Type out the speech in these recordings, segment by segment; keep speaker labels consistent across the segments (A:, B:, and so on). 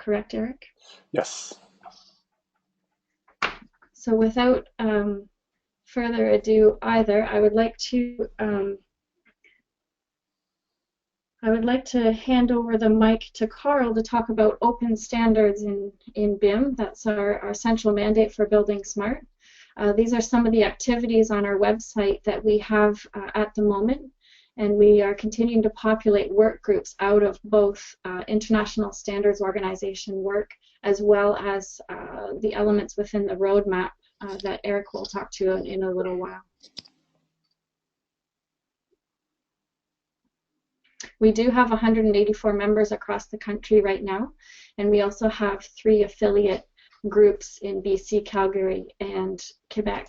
A: correct, Eric?
B: Yes.
A: So without further ado either, I would like to hand over the mic to Carl to talk about open standards in BIM. That's our central mandate for Building Smart. These are some of the activities on our website that we have at the moment, and we are continuing to populate work groups out of both International Standards Organization work as well as the elements within the roadmap that Eric will talk to in a little while. We do have 184 members across the country right now, and we also have 3 affiliate groups in BC, Calgary, and Quebec.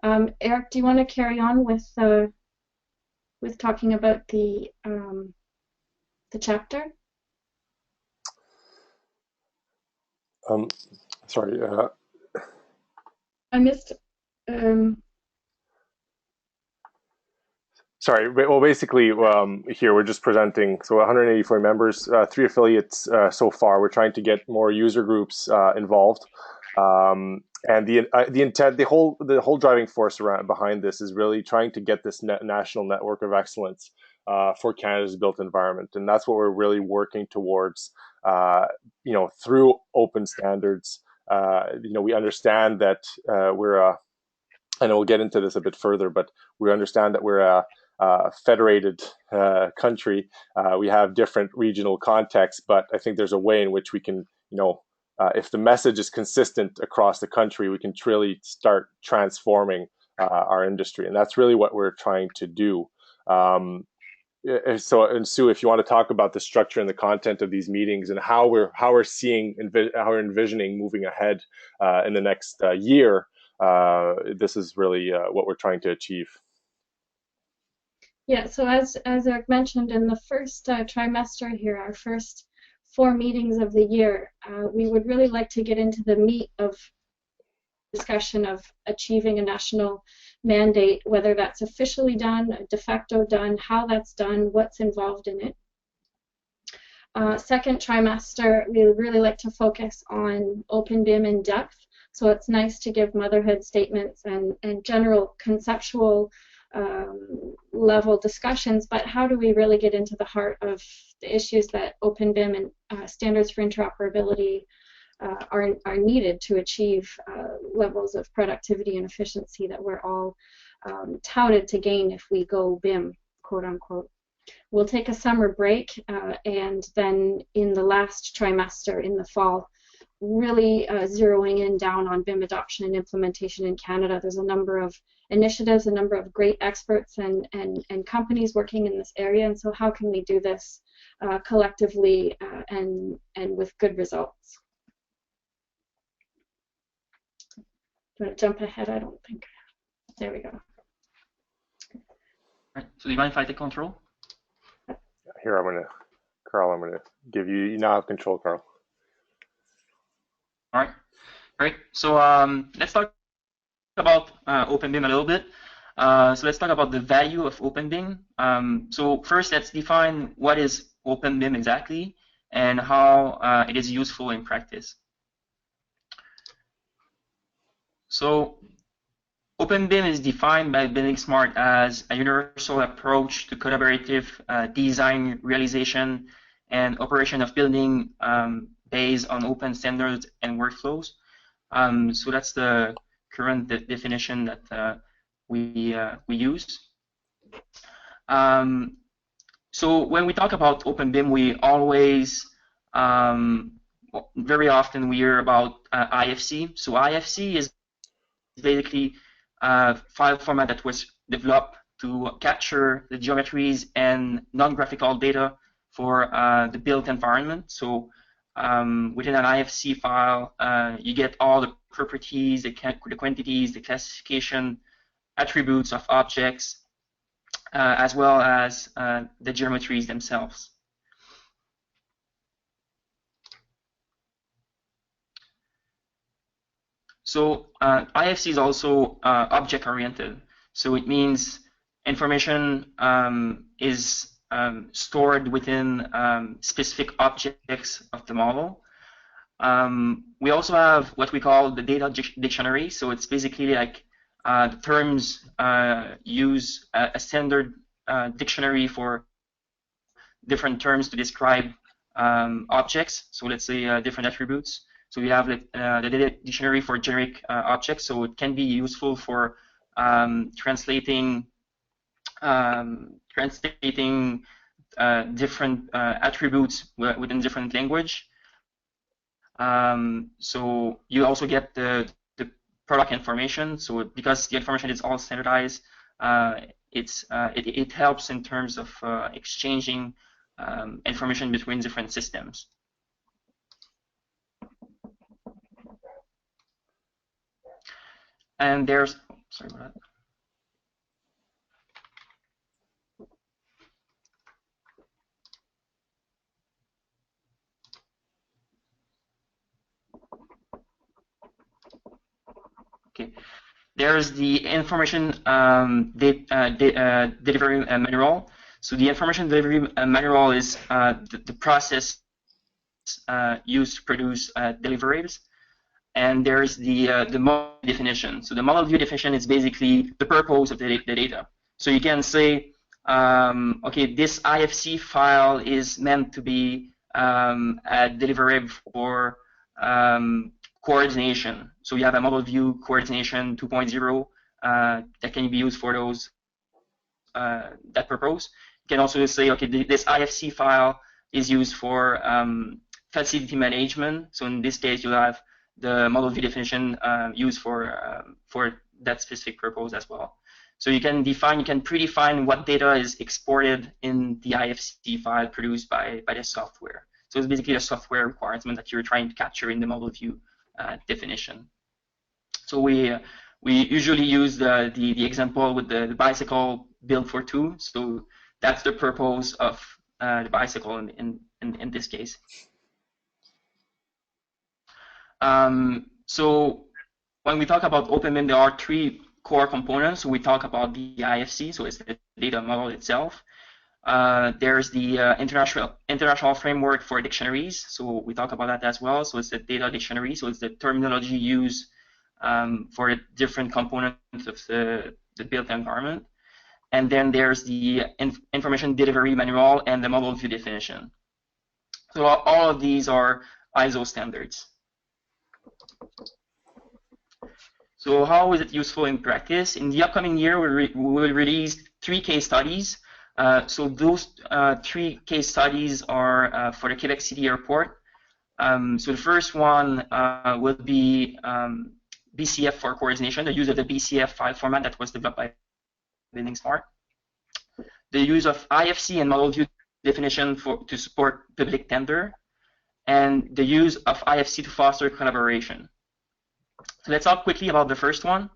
A: Eric, do you want to carry on with talking about the chapter?
B: Sorry.
A: I missed.
B: Sorry. Well, basically, here we're just presenting. So 184 members, 3 affiliates so far. We're trying to get more user groups involved. And the intent, the whole driving force behind this is really trying to get this national network of excellence for Canada's built environment, and that's what we're really working towards. Through open standards. We understand that I know we'll get into this a bit further, but we understand that we're a federated country. We have different regional contexts, but I think there's a way in which we can, if the message is consistent across the country, we can really start transforming our industry, and that's really what we're trying to do. And Sue, if you want to talk about the structure and the content of these meetings and how we're envisioning moving ahead in the next year, this is really what we're trying to achieve.
A: Yeah. So as Eric mentioned, in the first trimester here, our first 4 meetings of the year, we would really like to get into the meat of discussion of achieving a national mandate, whether that's officially done, de facto done, how that's done, what's involved in it. Second trimester, we would really like to focus on openBIM in depth. So it's nice to give motherhood statements and general conceptual level discussions, but how do we really get into the heart of the issues that openBIM and standards for interoperability are needed to achieve levels of productivity and efficiency that we're all touted to gain if we go BIM, quote unquote. We'll take a summer break and then in the last trimester in the fall, really zeroing in down on BIM adoption and implementation in Canada. There's a number of initiatives, a number of great experts and companies working in this area, and so how can we do this collectively and with good results? Do you want to jump ahead? I don't think. There we go.
C: Right. So do you mind if I take control?
B: Here, Carl, I'm gonna give you. You now have control, Carl.
C: All right. Great. So let's talk about openBIM a little bit. So let's talk about the value of openBIM. So first, let's define what is openBIM exactly and how it is useful in practice. So openBIM is defined by buildingSMART as a universal approach to collaborative design, realization, and operation of building based on open standards and workflows. So that's the current definition that we use. So when we talk about openBIM, we always, very often we hear about IFC. So IFC is basically a file format that was developed to capture the geometries and non-graphical data for the built environment. So within an IFC file, you get all the properties, the quantities, the classification, attributes of objects, as well as the geometries themselves. So IFC is also object-oriented. So it means information is stored within specific objects of the model. We also have what we call the data dictionary. So it's basically like the terms use a standard dictionary for different terms to describe objects. So let's say different attributes. So we have the data dictionary for generic objects. So it can be useful for translating different attributes within different language. So you also get the product information. So because the information is all standardized, it helps in terms of exchanging information between different systems. And there's, sorry about that. Okay, there's the information delivery manual. So the information delivery manual is the process used to produce deliverables. And there's the model definition. So the model view definition is basically the purpose of the data. So you can say, okay, this IFC file is meant to be a deliverable for coordination. So you have a model view coordination 2.0 that can be used for those that purpose. You can also say, okay, this IFC file is used for facility management. So in this case, you'll have the model view definition used for that specific purpose as well. So you can predefine what data is exported in the IFC file produced by the software. So it's basically a software requirement that you're trying to capture in the model view definition. So we usually use the example with the bicycle built for two. So that's the purpose of the bicycle in this case. So when we talk about openBIM, there are three core components. We talk about the IFC, so it's the data model itself. There's the international framework for dictionaries, so we talk about that as well. So it's the data dictionary, so it's the terminology used for the different components of the built environment. And then there's the information delivery manual and the model view definition. So all of these are ISO standards. So how is it useful in practice? In the upcoming year, we will release 3 case studies. So those 3 case studies are for the Quebec City Airport. So the first one will be BCF for coordination, the use of the BCF file format that was developed by buildingSMART. The use of IFC and model view definition to support public tender, and the use of IFC to foster collaboration. So let's talk quickly about the first one.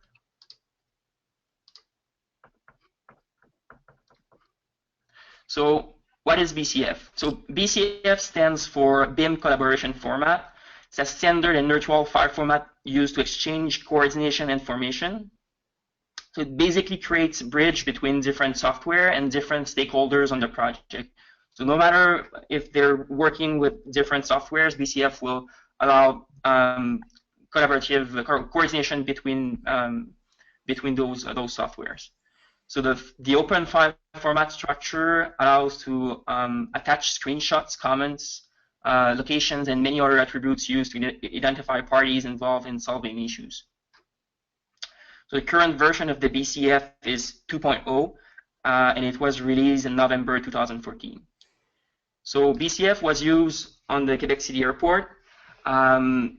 C: So what is BCF? So BCF stands for BIM collaboration format. It's a standard and neutral file format used to exchange coordination information. So it basically creates a bridge between different software and different stakeholders on the project. So no matter if they're working with different softwares, BCF will allow collaborative coordination between those softwares. So the open file format structure allows to attach screenshots, comments, locations, and many other attributes used to identify parties involved in solving issues. So the current version of the BCF is 2.0, and it was released in November 2014. So BCF was used on the Quebec City Airport.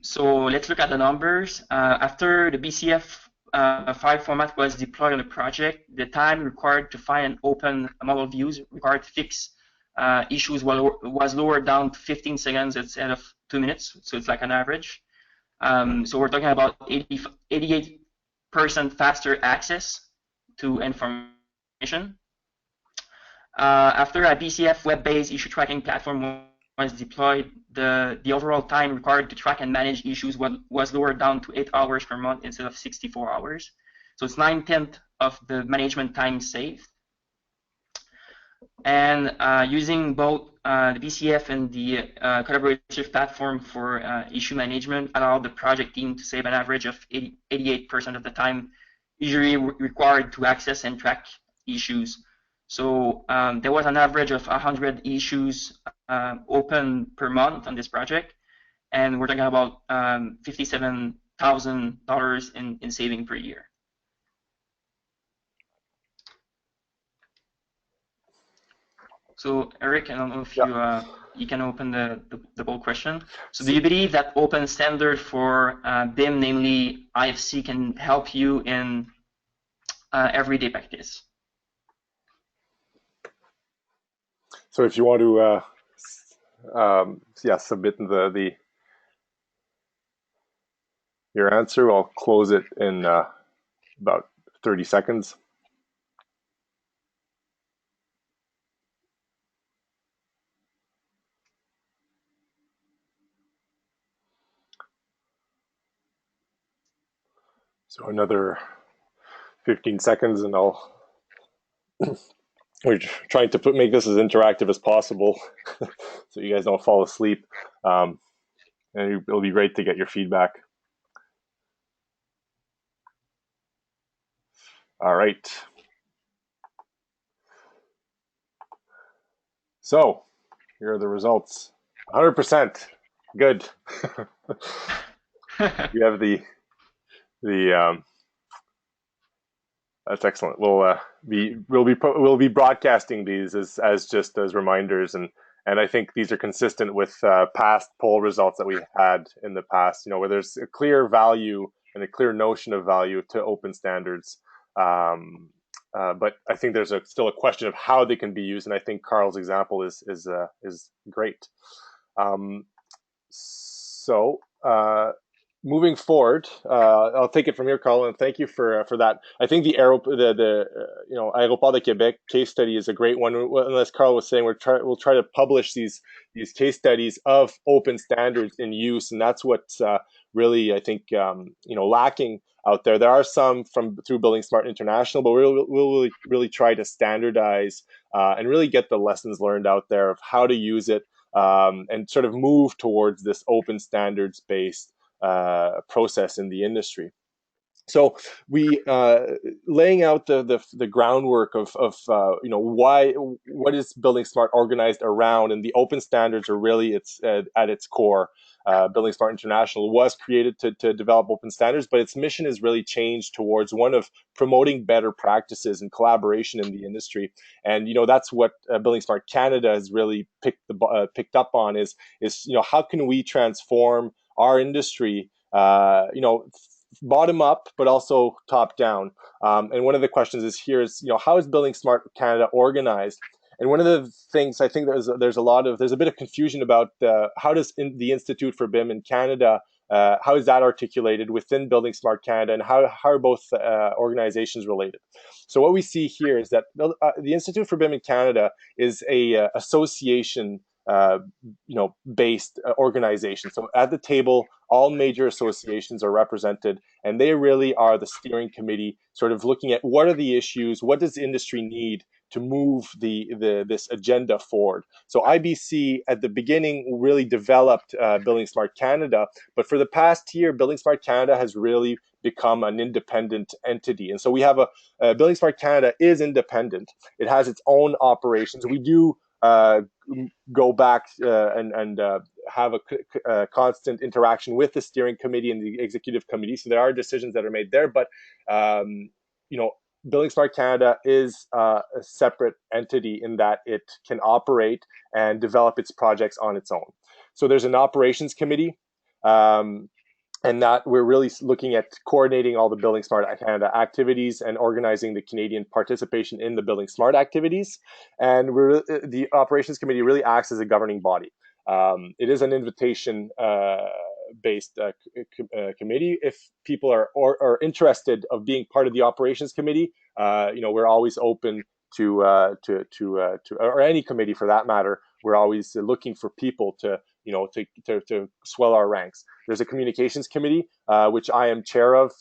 C: So let's look at the numbers. After the BCF file format was deployed on the project, the time required to find and open model views required to fix issues was lowered down to 15 seconds instead of 2 minutes. So it's like an average. So we're talking about 88% faster access to information. After a BCF web-based issue tracking platform was deployed, the overall time required to track and manage issues was lowered down to 8 hours per month instead of 64 hours. So it's 9/10 of the management time saved. And using both the BCF and the collaborative platform for issue management allowed the project team to save an average of 88% of the time usually required to access and track issues. So there was an average of 100 issues open per month on this project, and we're talking about $57,000 in saving per year. So Eric, I don't know if you can open the poll question. So do you believe that open standard for BIM, namely IFC, can help you in everyday practice?
B: So if you want to, submit your answer, I'll close it in about 30 seconds. So another 15 seconds and we're trying to make this as interactive as possible so you guys don't fall asleep. And it'll be great to get your feedback. All right. So here are the results. 100%. Good. You have the that's excellent. We'll be broadcasting these as just as reminders, and I think these are consistent with past poll results that we've had in the past. Where there's a clear value and a clear notion of value to open standards, but I think there's still a question of how they can be used, and I think Carl's example is great. Moving forward, I'll take it from here, Carl, and thank you for that. I think the Aéroport de Québec case study is a great one. As Carl was saying, we'll try to publish these case studies of open standards in use, and that's what's really, I think, lacking out there. There are some through buildingSMART International, but we'll really try to standardize and really get the lessons learned out there of how to use it and sort of move towards this open standards based process in the industry. So we laying out the groundwork of what is buildingSMART organized around, and the open standards are really at its core. buildingSMART International was created to develop open standards, but its mission has really changed towards one of promoting better practices and collaboration in the industry. And that's what buildingSMART Canada has really picked up on is how can we transform our industry, bottom up, but also top down. And one of the questions is how is buildingSMART Canada organized? And one of the things I think there's a bit of confusion about how does the Institute for BIM in Canada, how is that articulated within buildingSMART Canada, and how are both organizations related? So what we see here is that the Institute for BIM in Canada is a association based organization. So at the table, all major associations are represented, and they really are the steering committee, sort of looking at what are the issues, what does the industry need to move this agenda forward. So IBC at the beginning really developed buildingSMART Canada, but for the past year, buildingSMART Canada has really become an independent entity. And so we have buildingSMART Canada is independent. It has its own operations. We do go back and have a constant interaction with the steering committee and the executive committee. So there are decisions that are made there, but buildingSMART Canada is a separate entity in that it can operate and develop its projects on its own. So there's an operations committee, and that we're really looking at coordinating all the buildingSMART Canada activities and organizing the Canadian participation in the buildingSMART activities. And the operations committee really acts as a governing body. It is an invitation based committee. If people are interested of being part of the operations committee, we're always open to or any committee for that matter. We're always looking for people to swell our ranks. There's a communications committee, which I am chair of.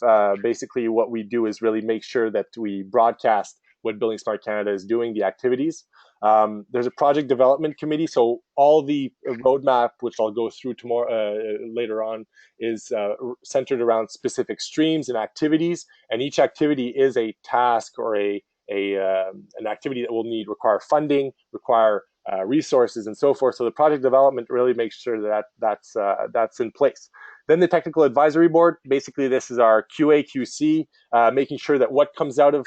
B: Basically, what we do is really make sure that we broadcast what Building Smart Canada is doing, the activities. There's a project development committee, so all the roadmap, which I'll go through tomorrow later on, is centered around specific streams and activities, and each activity is a task or an activity that will require funding, require resources, and so forth. So the project development really makes sure that that's in place. Then the technical advisory board, basically this is our QA QC, making sure that what comes out of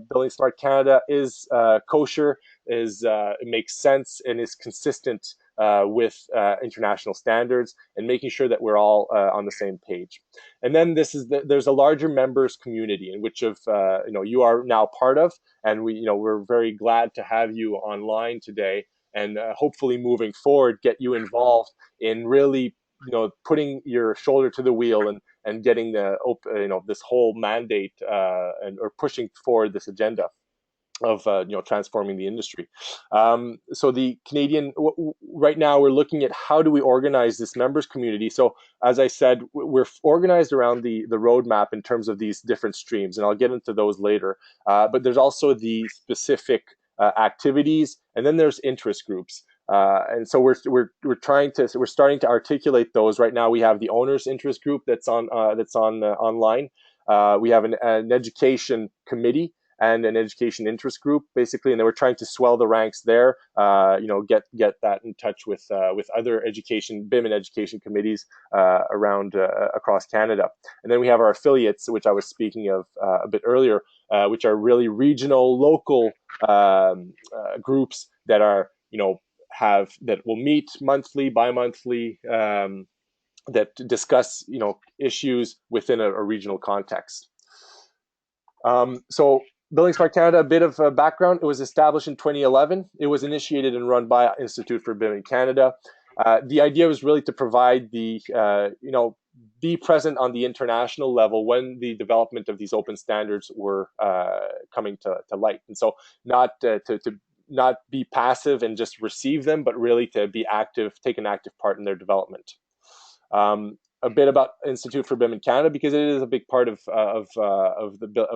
B: Building Smart Canada is kosher, it makes sense, and is consistent with international standards, and making sure that we're all on the same page. And then there's a larger members community in which you are now part of, and we're very glad to have you online today, and hopefully moving forward get you involved in really putting your shoulder to the wheel and getting this whole mandate or pushing forward this agenda of transforming the industry. So the Canadian, right now we're looking at how do we organize this members community. So as I said, we're organized around the roadmap in terms of these different streams, and I'll get into those later. But there's also the specific activities, and then there's interest groups. And so we're starting to articulate those right now. We have the owners interest group that's on online. We have an education committee and an education interest group, basically, and then we're trying to swell the ranks there. Get that in touch with other education, BIM and education committees around across Canada. And then we have our affiliates, which I was speaking of a bit earlier, which are really regional, local groups that are that will meet monthly, bi-monthly, that discuss issues within a regional context. So Building Smart Canada, a bit of background. It was established in 2011. It was initiated and run by Institute for BIM in Canada. The idea was really to provide be present on the international level when the development of these open standards were coming to light. And so not be passive and just receive them, but really to be active, take an active part in their development. A bit about Institute for BIM in Canada, because it is a big part of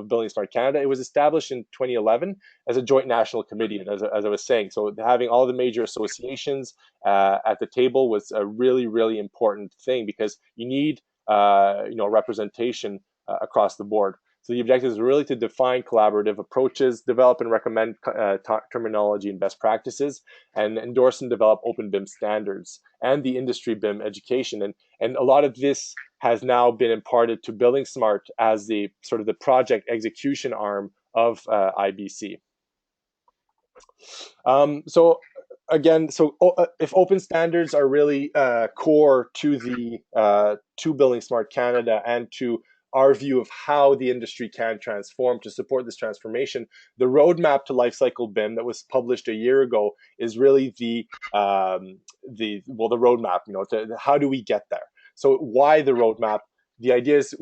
B: Building Smart Canada. It was established in 2011 as a joint national committee, and as I was saying, so having all the major associations at the table was a really, really important thing, because you need representation across the board. So the objective is really to define collaborative approaches, develop and recommend terminology and best practices, and endorse and develop open BIM standards and the industry BIM education. And a lot of this has now been imparted to Building Smart as the sort of the project execution arm of IBC. If open standards are really core to Building Smart Canada and to our view of how the industry can transform to support this transformation, the roadmap to Lifecycle BIM that was published a year ago is really the roadmap. To how do we get there? So why the roadmap? The idea is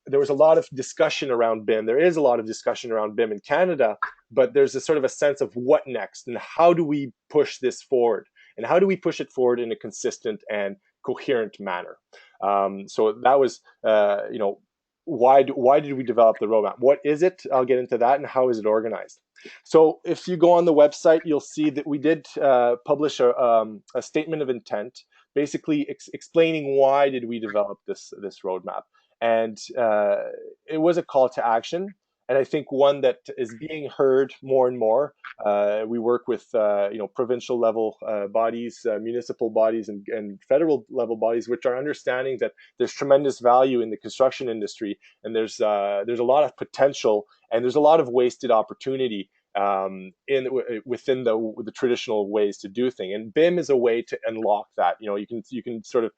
B: there was a lot of discussion around BIM. There is a lot of discussion around BIM in Canada, but there's a sort of a sense of what next and how do we push this forward, and how do we push it forward in a consistent and coherent manner. So that was why did we develop the roadmap? What is it? I'll get into that, and how is it organized. So if you go on the website, you'll see that we did publish a statement of intent, basically explaining why did we develop this roadmap. And it was a call to action, and I think one that is being heard more and more. We work with provincial level bodies, municipal bodies, and federal level bodies, which are understanding that there's tremendous value in the construction industry, and there's a lot of potential, and there's a lot of wasted opportunity within the traditional ways to do things. And BIM is a way to unlock that. You can sort of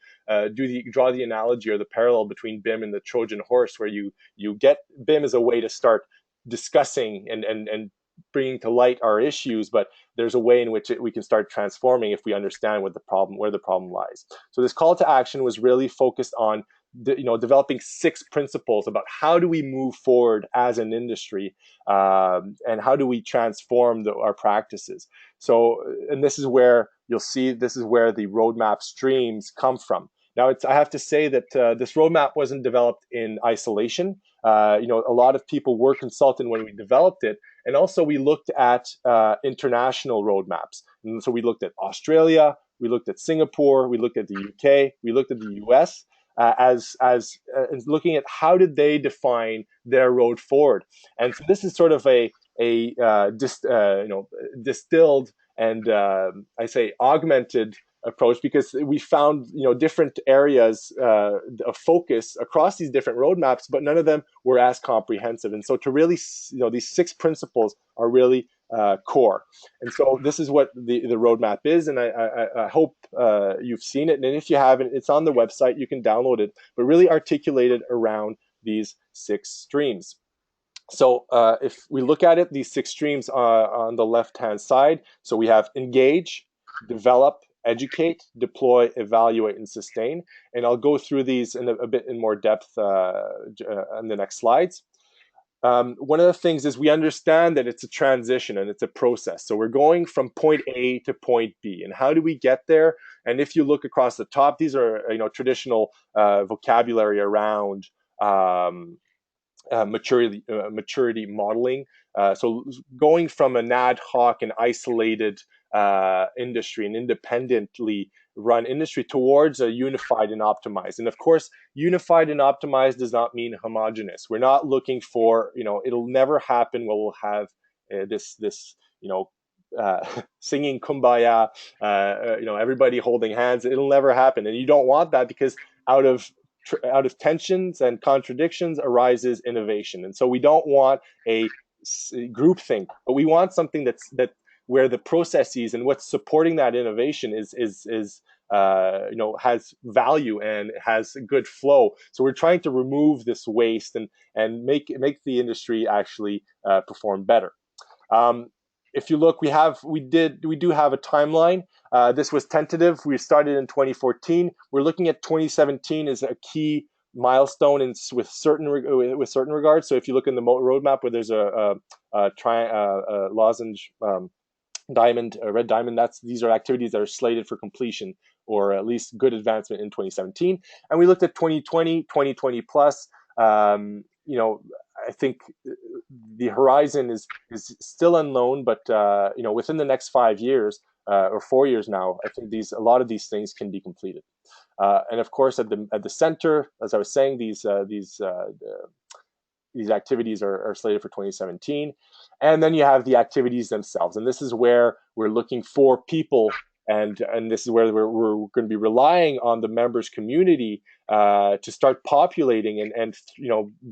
B: draw the analogy or the parallel between BIM and the Trojan horse, where you get BIM as a way to start discussing and bringing to light our issues, but there's a way in which we can start transforming if we understand where the problem lies. So this call to action was really focused on developing 6 principles about how do we move forward as an industry, and how do we transform our practices. So, and this is where you'll see, this is where the roadmap streams come from. Now, I have to say that this roadmap wasn't developed in isolation. A lot of people were consulted when we developed it, And also we looked at international roadmaps. And so we looked at Australia, we looked at Singapore, we looked at the UK, we looked at the US, as looking at how did they define their road forward. And so this is sort of a distilled and I say augmented approach, because we found different areas of focus across these different roadmaps, but none of them were as comprehensive. And so to really, these 6 principles are really core. And so this is what the roadmap is, and I hope you've seen it. And if you haven't, it's on the website. You can download it, but really articulated around these 6 streams. So if we look at it, these 6 streams on the left-hand side, so we have engage, develop, educate, deploy, evaluate, and sustain. And I'll go through these in a bit in more depth on the next slides. One of the things is we understand that it's a transition and it's a process. So we're going from point A to point B. And how do we get there? And if you look across the top, these are traditional vocabulary around maturity modeling. So going from an ad hoc and isolated industry, an independently run industry, towards a unified and optimized. And of course, unified and optimized does not mean homogeneous. We're not looking for, it'll never happen where we'll have this singing kumbaya, everybody holding hands. It'll never happen. And you don't want that, because out of tensions and contradictions arises innovation. And so we don't want a groupthink, but we want something that where the processes and what's supporting that innovation has value and has good flow. So we're trying to remove this waste and make the industry actually perform better. If you look, we do have a timeline. This was tentative. We started in 2014. We're looking at 2017 as a key milestone with certain regards. So if you look in the roadmap where there's a lozenge diamond, a red diamond, these are activities that are slated for completion or at least good advancement in 2017. And we looked at 2020, 2020 plus. I think the horizon is still unknown, but within the next 5 years or 4 years now, I think a lot of these things can be completed. And of course, at the center, as I was saying, these activities are slated for 2017. And then you have the activities themselves, and this is where we're looking for people. And this is where we're going to be relying on the members community to start populating and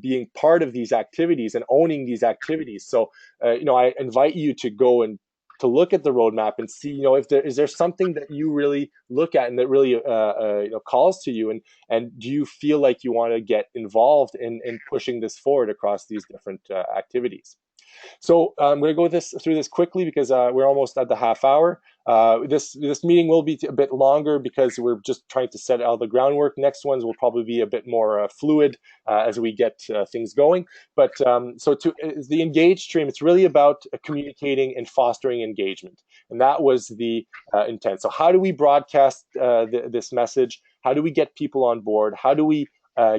B: being part of these activities and owning these activities. So I invite you to go and to look at the roadmap and see if there something that you really look at and that really calls to you, and do you feel like you want to get involved in pushing this forward across these different activities. So I'm going to go through this quickly because we're almost at the half hour. This meeting will be a bit longer because we're just trying to set all the groundwork. Next ones will probably be a bit more fluid as we get things going. But so the engage stream, it's really about communicating and fostering engagement. And that was the intent. So how do we broadcast this message? How do we get people on board? How do we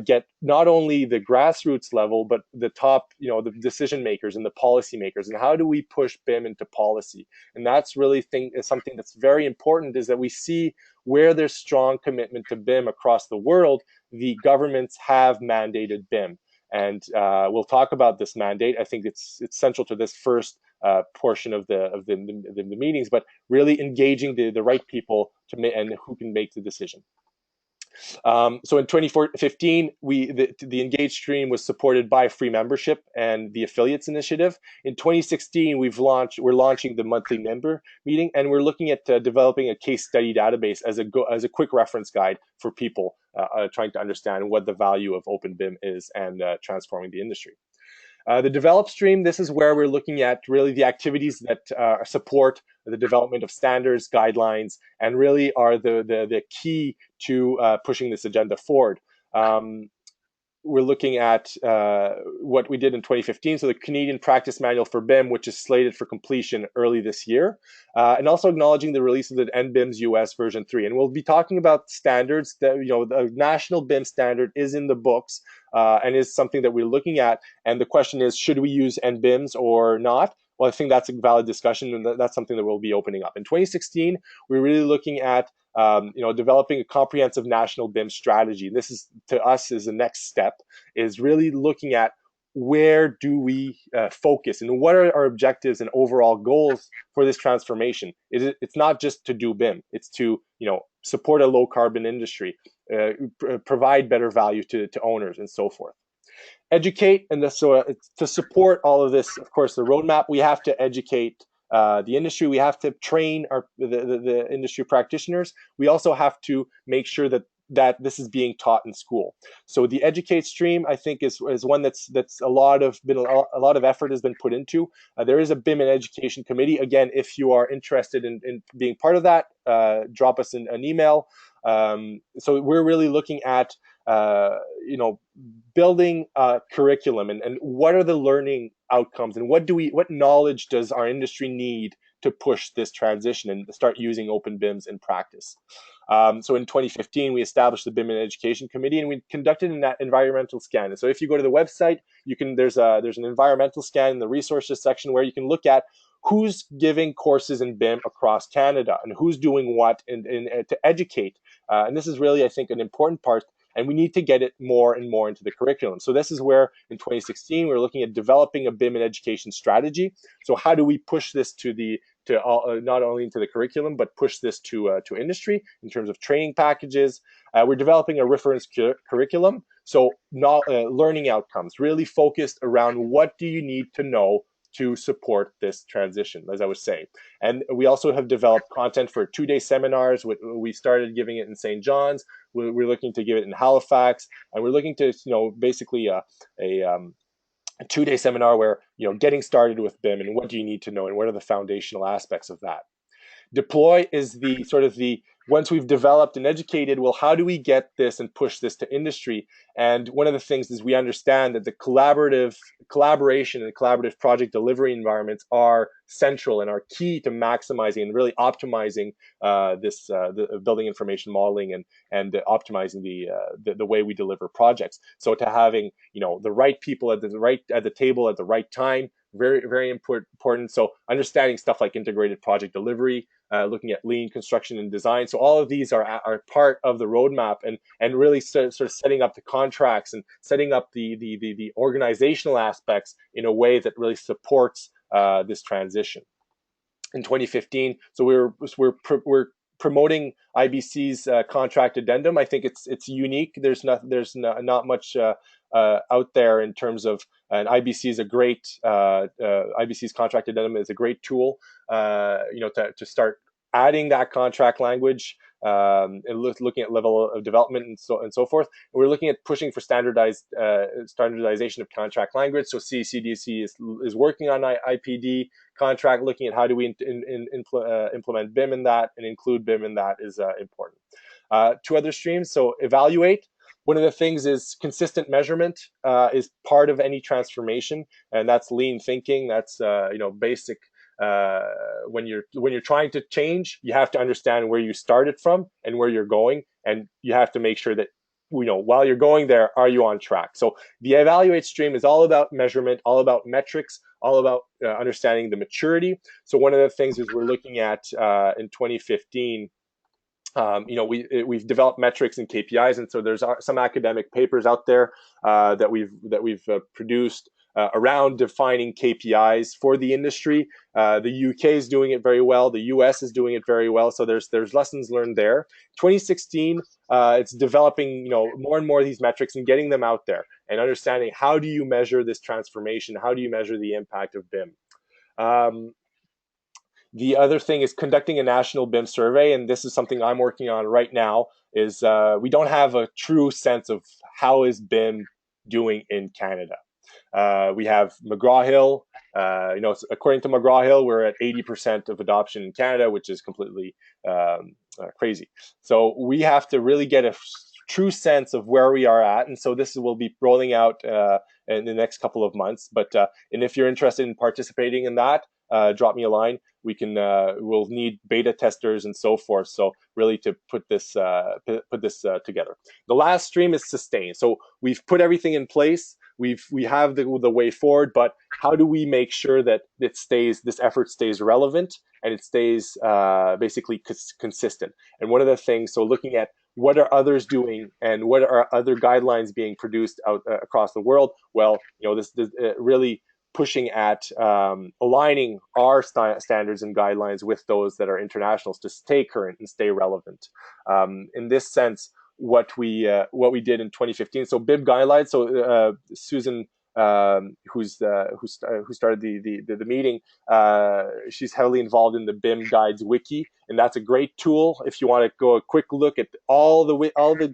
B: get not only the grassroots level, but the top, the decision makers and the policy makers, and how do we push BIM into policy? And that's really something that's very important, is that we see where there's strong commitment to BIM across the world, the governments have mandated BIM. And we'll talk about this mandate. I think it's central to this first portion of the meetings, but really engaging the right people and who can make the decision. So in 2015, the Engage stream was supported by free membership and the Affiliates Initiative. In 2016, we're launching the monthly member meeting, and we're looking at developing a case study database as a quick reference guide for people trying to understand what the value of openBIM is and transforming the industry. The develop stream, this is where we're looking at really the activities that support the development of standards, guidelines, and really are the key to pushing this agenda forward. we're looking at what we did in 2015, so the Canadian Practice Manual for BIM, which is slated for completion early this year, and also acknowledging the release of the NBIM's US version 3. And we'll be talking about standards that, the national BIM standard is in the books and is something that we're looking at. And the question is, should we use NBIMs or not? Well, I think that's a valid discussion, and that's something that we'll be opening up. In 2016, we're really looking at developing a comprehensive national BIM strategy. This is, to us, is the next step, is really looking at where do we focus and what are our objectives and overall goals for this transformation. It's not just to do BIM, it's to support a low carbon industry, provide better value to owners and so forth. Educate, and to support all of this, of course, the roadmap, we have to educate the industry. We have to train the industry practitioners. We also have to make sure that this is being taught in school. So the educate stream, I think, is one that's a lot of effort has been put into. There is a BIM and education committee. Again, if you are interested in being part of that, drop us an email. So we're really looking at building a curriculum and what are the learning outcomes and what knowledge does our industry need to push this transition and start using open BIMs in practice. So in 2015, we established the BIM and Education Committee, and we conducted an environmental scan. And so if you go to the website, there's an environmental scan in the resources section where you can look at who's giving courses in BIM across Canada and who's doing what to educate. And this is really, I think, an important part, and we need to get it more and more into the curriculum. So this is where in 2016, we're looking at developing a BIM and education strategy. So how do we push this not only into the curriculum, but push this to industry in terms of training packages? We're developing a reference curriculum. So learning outcomes really focused around what do you need to know to support this transition, as I was saying. And we also have developed content for 2-day seminars. We started giving it in St. John's. We're looking to give it in Halifax, and we're looking to, basically a 2-day seminar where, getting started with BIM and what do you need to know and what are the foundational aspects of that. Deploy is once we've developed and educated, well, how do we get this and push this to industry? And one of the things is we understand that the collaboration and collaborative project delivery environments are central and are key to maximizing and really optimizing the building information modeling and optimizing the way we deliver projects. So to having the right people at the table at the right time, very, very important. So understanding stuff like integrated project delivery, looking at lean construction and design. So all of these are part of the roadmap and really sort of setting up the contracts and setting up the organizational aspects in a way that really supports this transition. In 2015, so we're promoting IBC's contract addendum. I think it's unique. There's not much out there in terms of, and IBC is a great IBC's contract addendum is a great tool, to start adding that contract language and looking at level of development and so forth. And we're looking at pushing for standardization of contract language. So CCDC is working on IPD contract, looking at how do we implement BIM in that and include BIM in that is important. 2 other streams. So evaluate. One of the things is consistent measurement is part of any transformation, and that's lean thinking. That's basic. When you're trying to change, you have to understand where you started from and where you're going, and you have to make sure that while you're going there, are you on track? So the evaluate stream is all about measurement, all about metrics, all about understanding the maturity. So one of the things is we're looking at in 2015. We've developed metrics and KPIs, and so there's some academic papers out there that we've produced around defining KPIs for the industry. The UK is doing it very well. The US is doing it very well. So there's lessons learned there. 2016, it's developing more and more of these metrics and getting them out there and understanding how do you measure this transformation? How do you measure the impact of BIM? The other thing is conducting a national BIM survey, and this is something I'm working on right now, is we don't have a true sense of how is BIM doing in Canada. We have McGraw-Hill. According to McGraw-Hill, we're at 80% of adoption in Canada, which is completely crazy. So we have to really get a true sense of where we are at. And so this will be rolling out in the next couple of months. But and if you're interested in participating in that, drop me a line. We can we'll need beta testers and so forth. So really to put this together. The last stream is sustain. So we've put everything in place. We have the way forward, but how do we make sure that this effort stays relevant and it stays basically consistent? And one of the things, so looking at what are others doing and what are other guidelines being produced out across the world? Well, this really pushing at aligning our standards and guidelines with those that are internationals to stay current and stay relevant. In this sense, what we did in 2015. So BIM guidelines. So Susan, who started the meeting, she's heavily involved in the BIM Guides wiki, and that's a great tool if you want to go a quick look at all the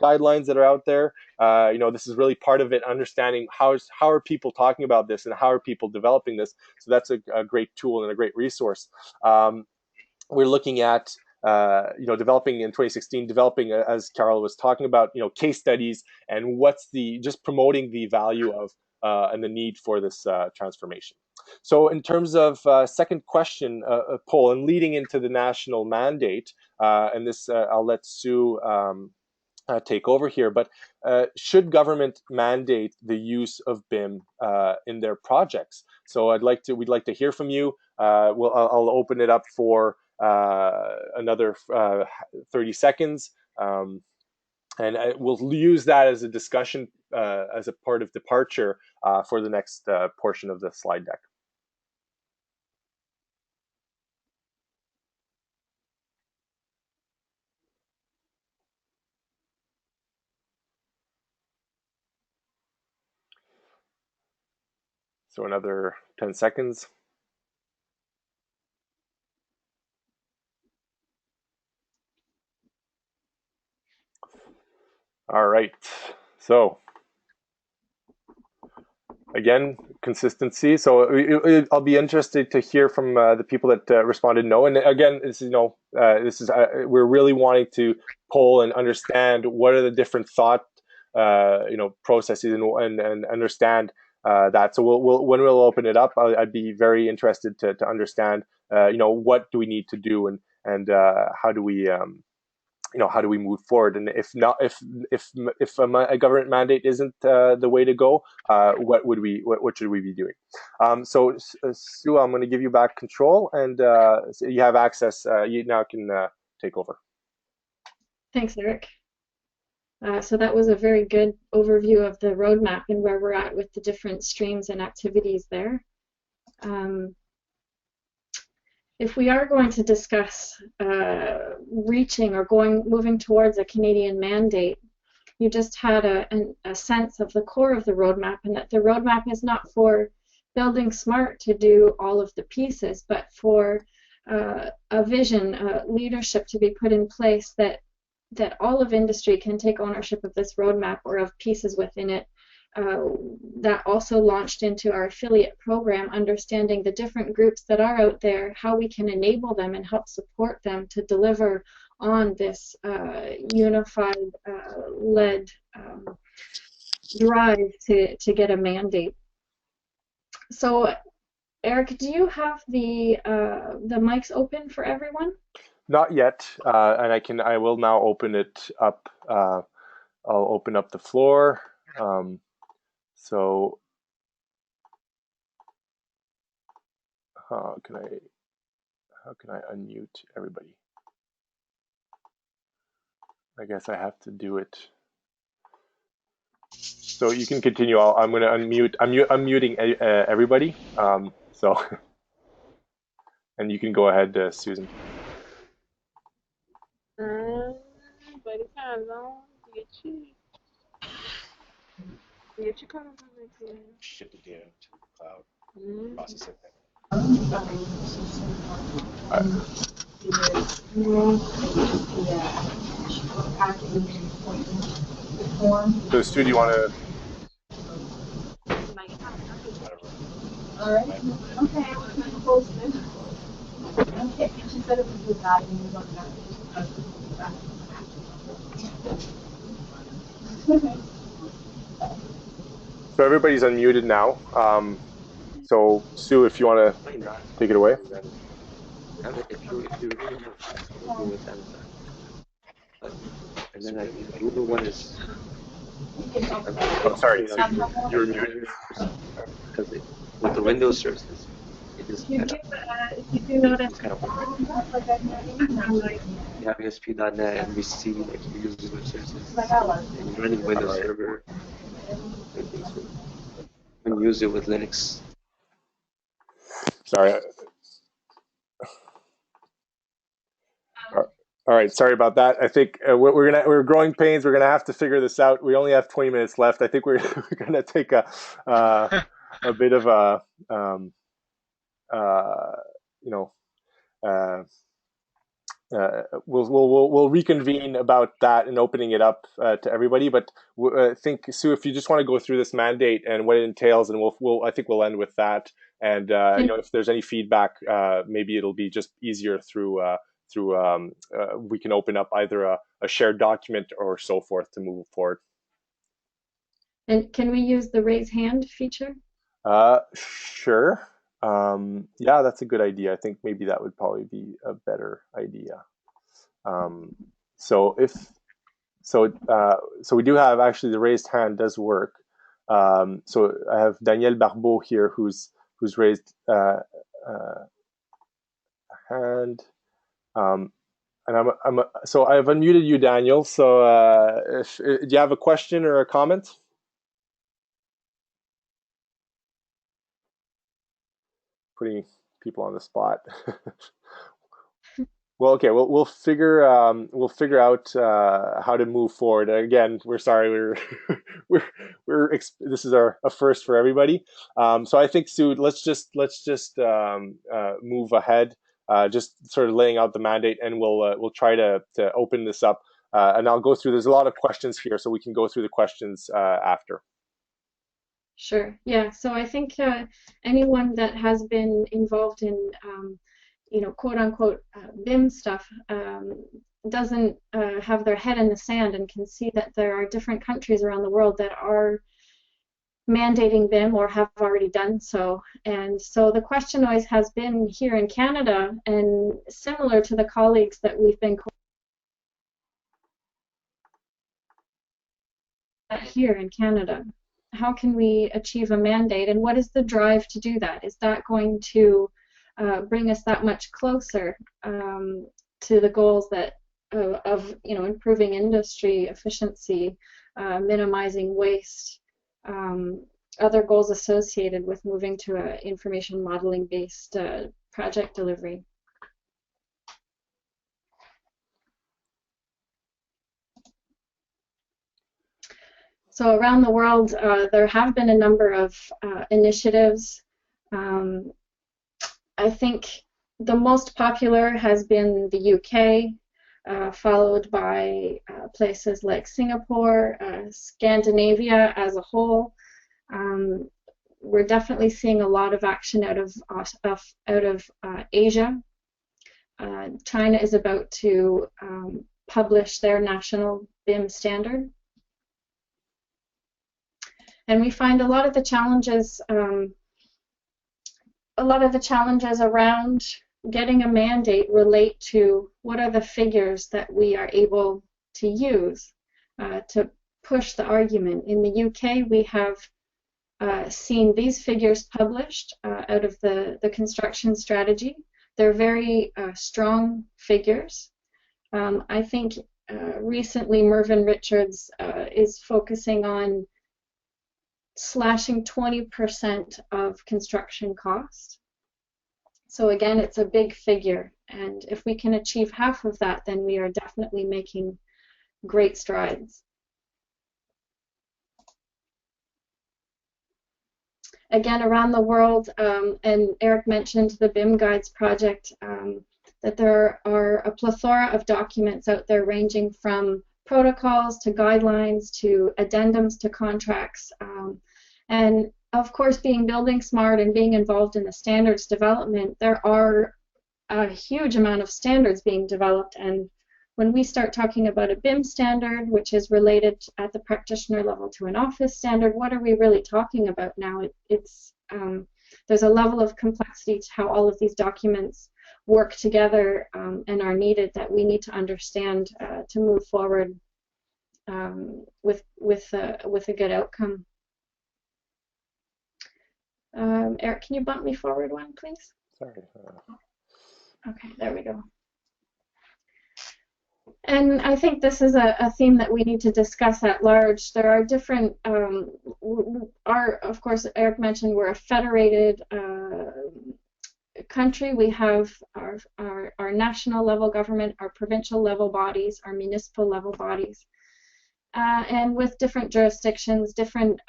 B: guidelines that are out there. This is really part of it, understanding how are people talking about this and how are people developing this. So that's a great tool and a great resource. We're looking at developing in 2016, as Carol was talking about, case studies and just promoting the value of and the need for this transformation. So in terms of second question, poll, and leading into the national mandate, and this I'll let Sue take over here, but should government mandate the use of BIM in their projects? So we'd like to hear from you. I'll open it up for another 30 seconds. And we'll use that as a discussion, as a part of departure for the next portion of the slide deck. So another 10 seconds. All right, so again, consistency. So I'll be interested to hear from the people that responded no. And again, we're really wanting to poll and understand what are the different thought processes and understand that. So when we'll open it up, I'd be very interested to understand what do we need to do and how do we how do we move forward? And if a government mandate isn't the way to go, what should we be doing? So Sue, I'm going to give you back control, and so you have access. You now can take over.
A: Thanks, Eric. So that was a very good overview of the roadmap and where we're at with the different streams and activities there. If we are going to discuss reaching or moving towards a Canadian mandate, you just had a sense of the core of the roadmap, and that the roadmap is not for buildingSMART to do all of the pieces, but for a vision, leadership to be put in place that all of industry can take ownership of this roadmap or of pieces within it. That also launched into our affiliate program, understanding the different groups that are out there, how we can enable them and help support them to deliver on this unified led drive to get a mandate. So Eric, do you have the mics open for everyone?
B: Not yet, and I will now open it up. I'll open up the floor. So how can I unmute everybody? I guess I have to do it. So you can continue. I'm going to unmute. I'm unmuting everybody. So and you can go ahead, Susan. Ship the data to the cloud, process it. So Stu, do you want to?
D: All right. Okay, we're going to post it. Okay, she said it was good that.
B: So everybody's unmuted now. So Sue, if you want to take it away.
E: If you really have trouble with that, and then the other one is,
B: Oh, sorry, you're muted.
E: because with the Windows services, it just kind of,
A: if you do notice,
E: kind of you have ASP.NET and we see like you're using web services and you're running Windows Server. When you use it with Linux.
B: Sorry. All right, sorry about that. I think we're growing pains. We're gonna have to figure this out. We only have 20 minutes left. I think we're gonna take a bit of a we'll reconvene about that and opening it up to everybody. But I think, Sue, if you just want to go through this mandate and what it entails, and I think we'll end with that. And if there's any feedback, maybe it'll be just easier through we can open up either a shared document or so forth to move forward.
A: And can we use the raise hand feature?
B: Sure. Yeah, that's a good idea. I think maybe that would probably be a better idea. So we do have, actually, the raised hand does work. So I have Daniel Barbeau here who's raised a hand. And so I've unmuted you, Daniel. So do you have a question or a comment? Putting people on the spot. Well, okay. We'll figure out how to move forward. Again, we're sorry. This is a first for everybody. So I think, Sue, let's just move ahead. Just sort of laying out the mandate, and we'll try to open this up. And I'll go through. There's a lot of questions here, so we can go through the questions after.
A: Sure. Yeah. So I think anyone that has been involved in, quote unquote BIM stuff doesn't have their head in the sand and can see that there are different countries around the world that are mandating BIM or have already done so. And so the question always has been here in Canada, and similar to the colleagues that we've been here in Canada, how can we achieve a mandate, and what is the drive to do that? Is that going to bring us that much closer to the goals that of improving industry efficiency, minimizing waste, other goals associated with moving to an information modeling based project delivery? So around the world, there have been a number of initiatives. I think the most popular has been the UK, followed by places like Singapore, Scandinavia as a whole. We're definitely seeing a lot of action out of Asia. China is about to publish their national BIM standard. And we find a lot of the challenges around getting a mandate relate to what are the figures that we are able to use to push the argument. In the UK, we have seen these figures published out of the construction strategy. They're very strong figures. I think recently Mervyn Richards is focusing on slashing 20% of construction cost. So again, it's a big figure, and if we can achieve half of that, then we are definitely making great strides. Again, around the world, and Eric mentioned the Bim Guards project, that there are a plethora of documents out there ranging from protocols to guidelines to addendums to contracts. And of course, being building smart and being involved in the standards development, there are a huge amount of standards being developed, and when we start talking about a BIM standard, which is related at the practitioner level to an office standard, what are we really talking about now? There's a level of complexity to how all of these documents work together and are needed that we need to understand to move forward with a good outcome. Eric, can you bump me forward one, please?
B: Sorry.
A: Okay, there we go. And I think this is a theme that we need to discuss at large. There are different, of course, Eric mentioned we're a federated country. We have our national level government, our provincial level bodies, our municipal level bodies. And with different jurisdictions, different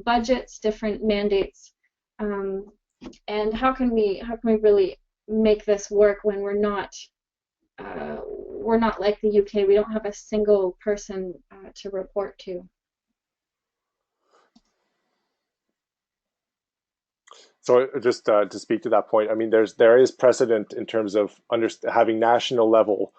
A: budgets, different mandates. And how can we really make this work when we're not like the UK? We don't have a single person to report to.
B: So just to speak to that point, I mean, there is precedent in terms of having national level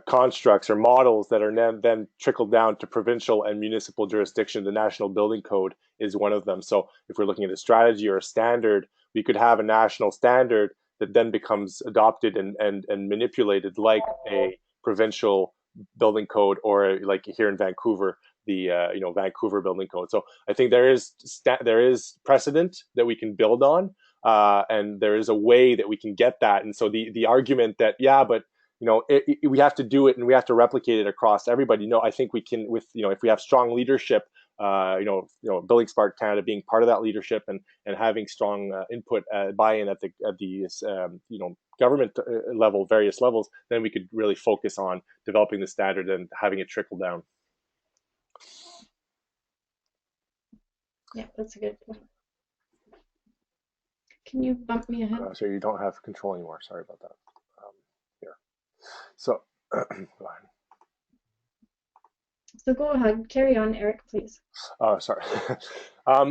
B: constructs or models that are then trickled down to provincial and municipal jurisdiction. The National Building Code is one of them. So if we're looking at a strategy or a standard, we could have a national standard that then becomes adopted and manipulated like a provincial building code, or like here in Vancouver, the Vancouver Building Code. So I think there is precedent that we can build on, and there is a way that we can get that. And so the argument that but we have to do it and we have to replicate it across everybody. No, I think we can with if we have strong leadership, buildingSMART Canada being part of that leadership and having strong input buy-in at the government level, various levels, then we could really focus on developing the standard and having it trickle down.
A: Yeah, that's a good point. Can you bump me ahead?
B: So you don't have control anymore. Sorry about that. Here. So go ahead.
A: So go ahead, carry on, Eric, please.
B: Oh, sorry.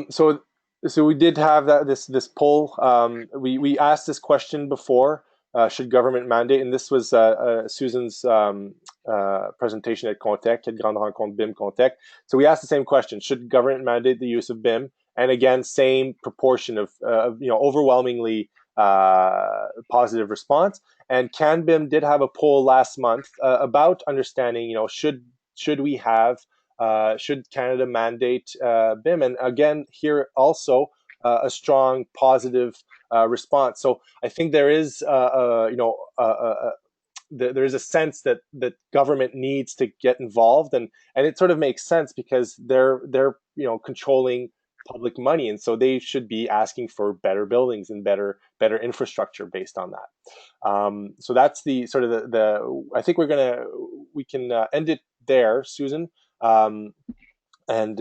B: So we did have this poll. We asked this question before. Should government mandate? And this was Susan's presentation at Contec, at Grande Rencontre BIM Contec. So we asked the same question: should government mandate the use of BIM? And again, same proportion of overwhelmingly positive response. And CanBIM did have a poll last month about understanding, should we have, should Canada mandate BIM? And again, here also a strong positive response. So I think there is, there is a sense that government needs to get involved, and it sort of makes sense because they're controlling public money, and so they should be asking for better buildings and better infrastructure based on that. So that's the sort of the I think we can end it there, Susan. And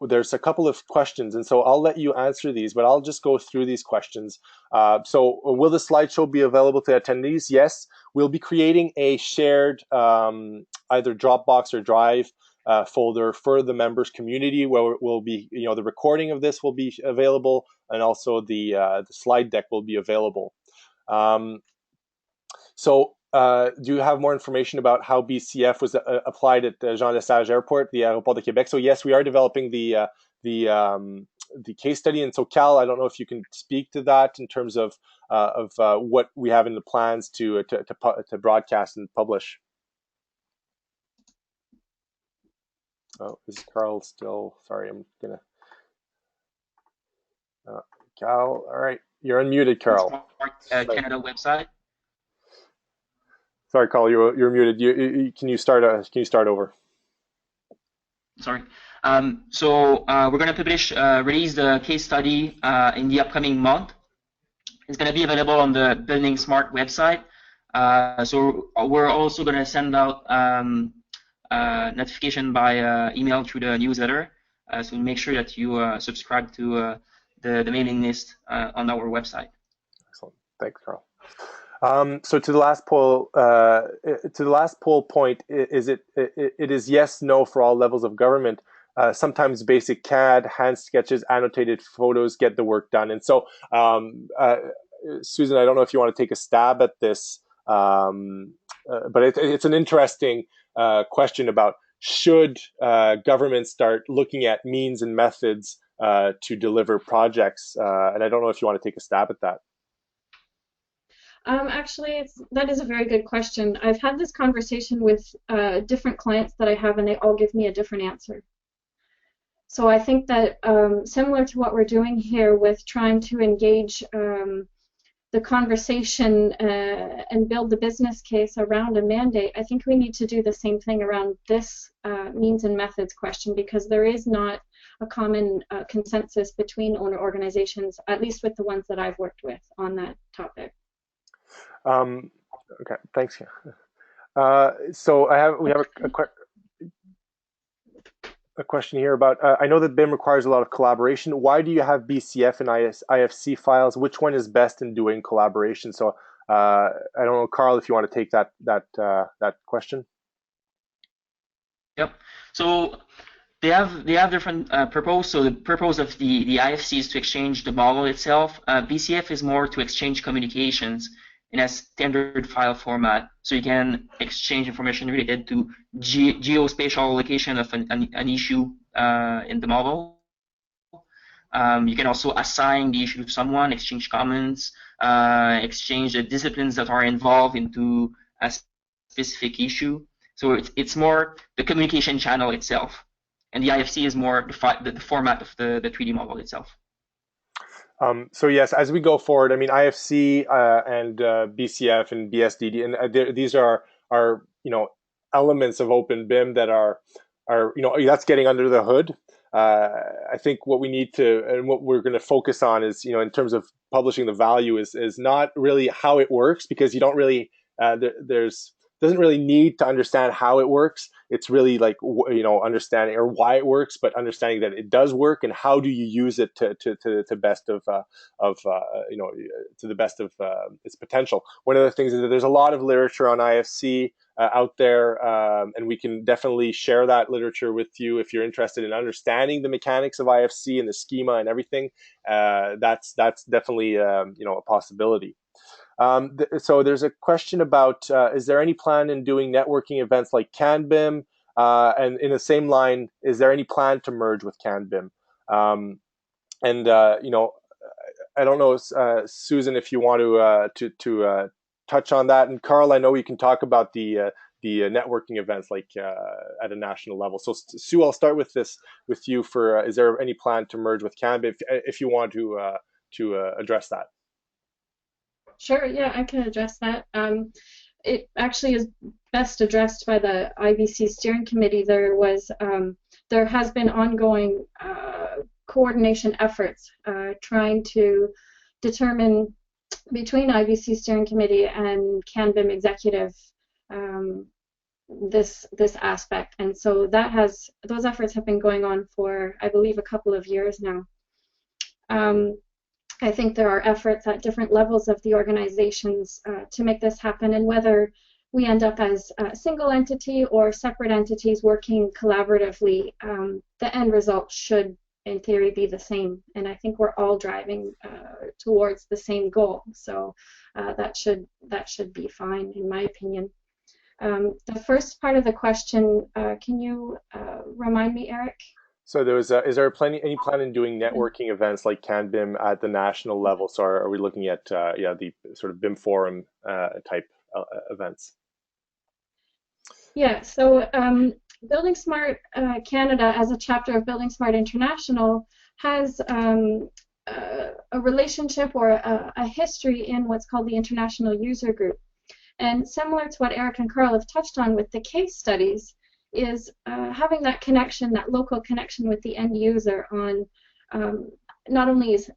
B: there's a couple of questions, and so I'll let you answer these, but I'll just go through these questions. So will the slideshow be available to attendees? Yes, we'll be creating a shared either Dropbox or Drive folder for the members community, where we'll be, the recording of this will be available, and also the slide deck will be available. Do you have more information about how BCF was applied at Jean Lesage Airport, the Aéroport de Québec? So yes, we are developing the case study, and so Cal, I don't know if you can speak to that in terms of what we have in the plans to broadcast and publish. Oh, is Carl still? Sorry, I'm gonna. Cal, all right, you're unmuted, Carl.
C: Canada website.
B: Sorry, Carl, you're muted. Can you start over?
C: Sorry. So we're going to release the case study in the upcoming month. It's going to be available on the buildingSMART website. So we're also going to send out notification by email through the newsletter. So make sure that you subscribe to the mailing list on our website.
B: Excellent. Thanks, Carl. So to the last poll point, it is yes, no for all levels of government. Sometimes basic CAD, hand sketches, annotated photos get the work done. And so, Susan, I don't know if you want to take a stab at this. but it's an interesting question about should governments start looking at means and methods to deliver projects, and I don't know if you want to take a stab at that.
A: Actually, that is a very good question. I've had this conversation with different clients that I have, and they all give me a different answer. So I think that similar to what we're doing here with trying to engage the conversation and build the business case around a mandate, I think we need to do the same thing around this means and methods question, because there is not a common consensus between owner organizations, at least with the ones that I've worked with on that topic.
B: Okay, thanks. So we have a question here about, I know that BIM requires a lot of collaboration. Why do you have BCF and IFC files? Which one is best in doing collaboration? So I don't know, Carl, if you want to take that question.
C: Yep. So they have different purpose. So the purpose of the IFC is to exchange the model itself. BCF is more to exchange communications in a standard file format, so you can exchange information related to geospatial location of an issue in the model. You can also assign the issue to someone, exchange comments, exchange the disciplines that are involved into a specific issue. So it's more the communication channel itself, and the IFC is more the format of the 3D model itself.
B: So yes, as we go forward, I mean, IFC and BCF and BSD, and these are elements of openBIM that are that's getting under the hood. I think what we need to, and what we're going to focus on is, in terms of publishing the value, is not really how it works, because you don't really doesn't really need to understand how it works. It's really like, understanding or why it works, but understanding that it does work, and how do you use it to the best of to the best of its potential. One of the things is that there's a lot of literature on IFC out there, and we can definitely share that literature with you if you're interested in understanding the mechanics of IFC and the schema and everything. That's definitely a possibility. So there's a question about, is there any plan in doing networking events like CanBIM? And in the same line, is there any plan to merge with CanBIM? I don't know, Susan, if you want to touch on that. And Carl, I know you can talk about the networking events like at a national level. So Sue, I'll start with you for, is there any plan to merge with CanBIM if you want to address that?
A: Sure, yeah, I can address that. It actually is best addressed by the IBC steering committee. There has been ongoing coordination efforts trying to determine between IBC steering committee and CanBIM executive this aspect, and so those efforts have been going on for, I believe, a couple of years now. I think there are efforts at different levels of the organizations to make this happen, and whether we end up as a single entity or separate entities working collaboratively, the end result should, in theory, be the same. And I think we're all driving towards the same goal, so that should be fine, in my opinion. The first part of the question, can you remind me, Eric?
B: So there was, is there any plan in doing networking events like CanBIM at the national level? So are we looking at the sort of BIM forum type events?
A: Yeah, so buildingSMART Canada, as a chapter of buildingSMART International, has a relationship or a history in what's called the International User Group. And similar to what Eric and Carl have touched on with the case studies, is having that connection, that local connection with the end user on not only is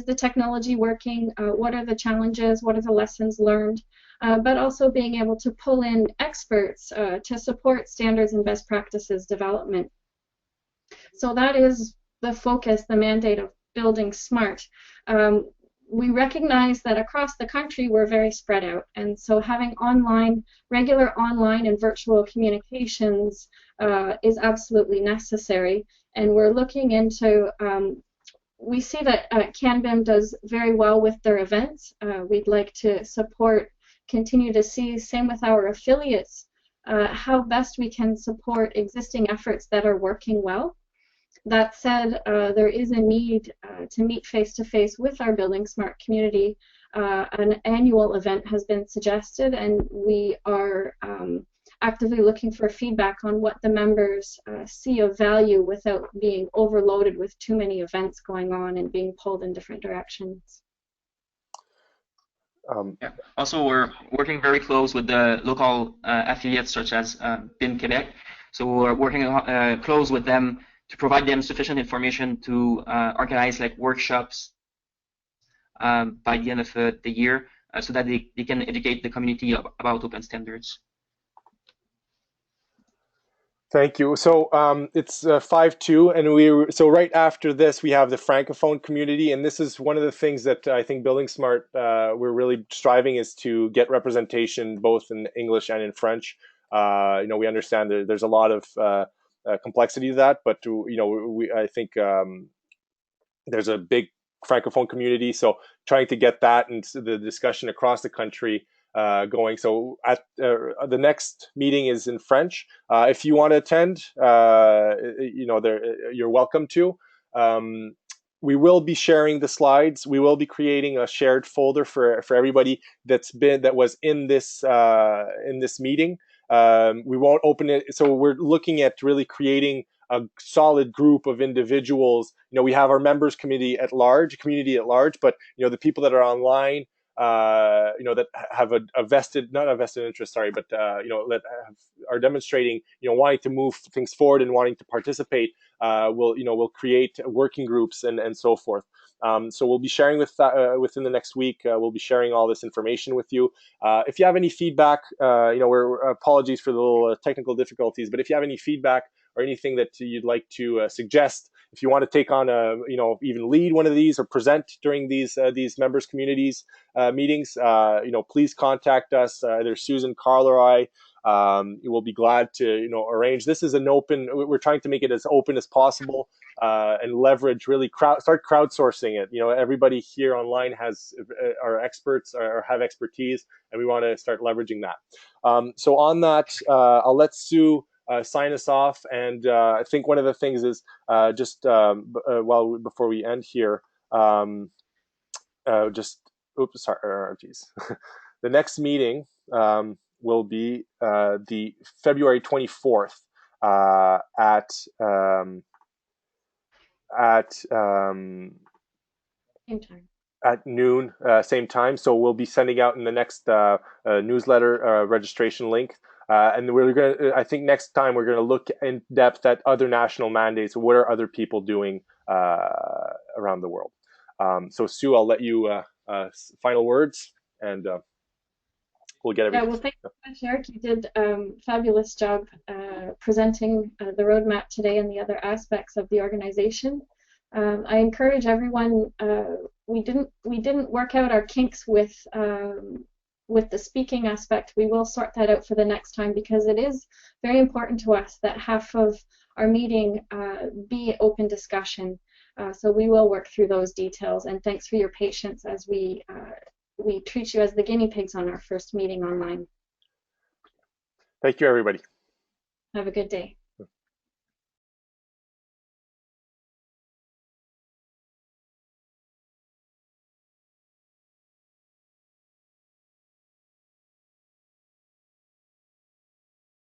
A: the technology working, what are the challenges, what are the lessons learned, but also being able to pull in experts to support standards and best practices development. So that is the focus, the mandate of buildingSMART. We recognize that across the country we're very spread out, and so having regular online and virtual communications is absolutely necessary. And we're looking into, we see that CanBIM does very well with their events. We'd like to support continue to see, same with our affiliates, how best we can support existing efforts that are working well. That said, there is a need to meet face-to-face with our buildingSMART community. An annual event has been suggested, and we are actively looking for feedback on what the members see of value without being overloaded with too many events going on and being pulled in different directions.
C: Yeah. Also, we're working very close with the local affiliates such as BIM Quebec. So we're working close with them to provide them sufficient information to organize like workshops by the end of the year so that they can educate the community about open standards.
B: Thank you. So it's 5:02, and so right after this we have the Francophone community, and this is one of the things that I think BuildingSMART we're really striving is to get representation both in English and in French. You know, we understand that there's a lot of complexity to that, but you know, I think there's a big Francophone community, so trying to get that and the discussion across the country going. So at the next meeting is in French. If you want to attend, you know, you're welcome to. We will be sharing the slides. We will be creating a shared folder for everybody that was in this meeting. We won't open it, so we're looking at really creating a solid group of individuals. You know, we have our members community at large, but you know, the people that are online, you know, that have not a vested interest, sorry, but you know, that are demonstrating, you know, wanting to move things forward and wanting to participate. We'll create working groups and so forth. So we'll be sharing within the next week. We'll be sharing all this information with you. If you have any feedback, you know, apologies for the little technical difficulties, but if you have any feedback or anything that you'd like to suggest, if you want to take on you know, even lead one of these or present during these members communities meetings, you know, please contact us, either Susan, Carl, or I. We'll be glad to, you know, arrange. This is an open. We're trying to make it as open as possible and leverage really start crowdsourcing it. You know, everybody here online are experts or have expertise, and we want to start leveraging that. So on that, I'll let Sue sign us off, and I think one of the things is just before we end here, oops, sorry, geez. The next meeting will be the February 24th at noon, same time. So we'll be sending out in the next newsletter registration link. And we're going to, I think next time we're going to look in depth at other national mandates. What are other people doing around the world? So Sue, I'll let you final words, and we'll get everything.
A: Yeah, well, thank you so much, Eric. You did a fabulous job presenting the roadmap today and the other aspects of the organization. I encourage everyone. We didn't work out our kinks with the speaking aspect. We will sort that out for the next time, because it is very important to us that half of our meeting be open discussion. So we will work through those details, and thanks for your patience as we treat you as the guinea pigs on our first meeting online.
B: Thank you, everybody.
A: Have a good day.